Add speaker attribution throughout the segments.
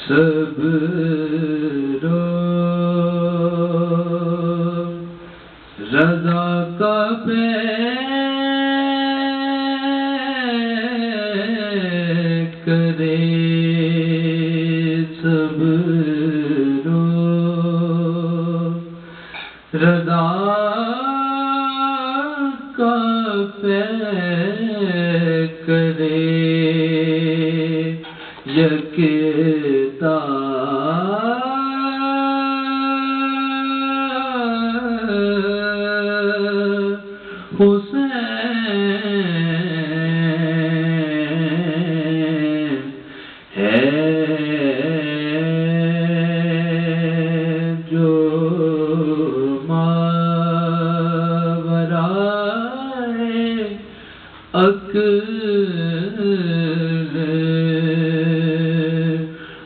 Speaker 1: سب رو رضا کا کرے سب رو رضا کا کرے یکتا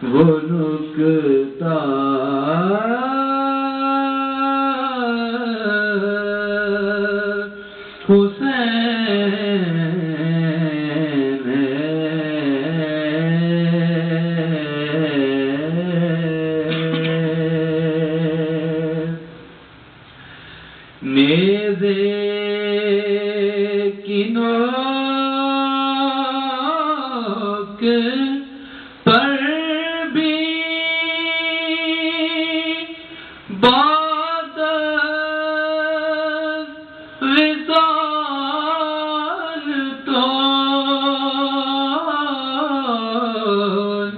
Speaker 1: وہ نکتا حسین نیزے کی نوک پر بھی بعد وصال تو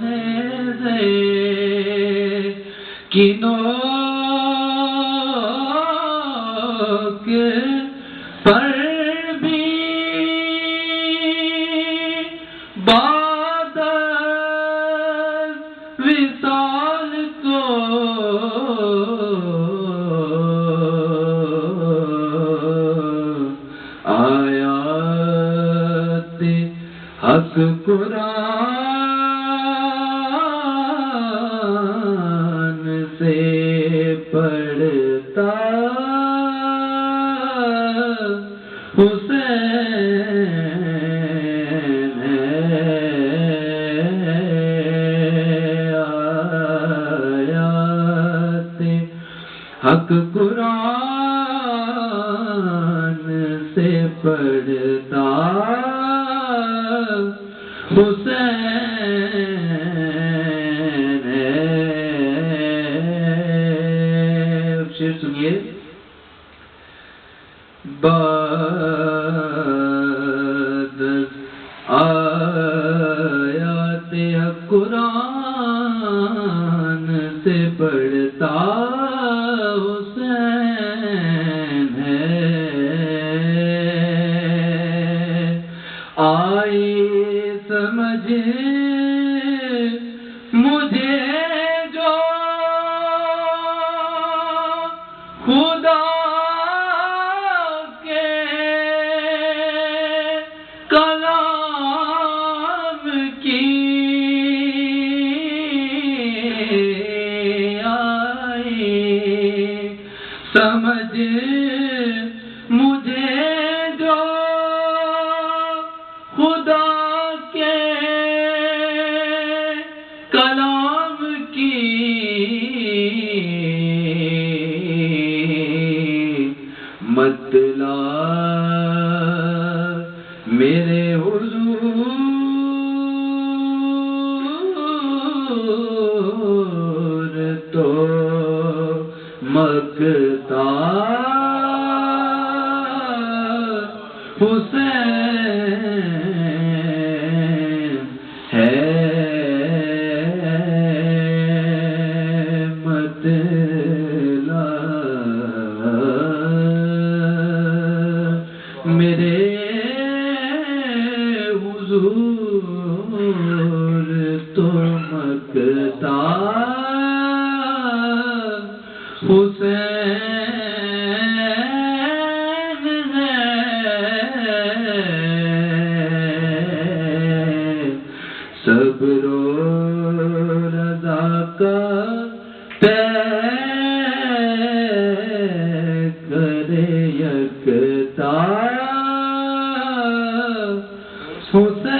Speaker 1: نیزے کی نوک پر بھی بعد وصال کو آیات حق قرآن سے پڑھتا حسین آیات حق قرآن سے پڑھتا حسین شعر سنیے بعد آیات قرآن سے پڑھتا حسین ہے آئی سمجھ مجھے جو خدا کلام کی آئی سمجھ مجھے جو خدا کے کلام کی مطلب میرے حضور تو مگتا حسین ہے مطلب میرے حضور تو مگتا حسین ہے صبر و رضا کا کرے یکتا حسین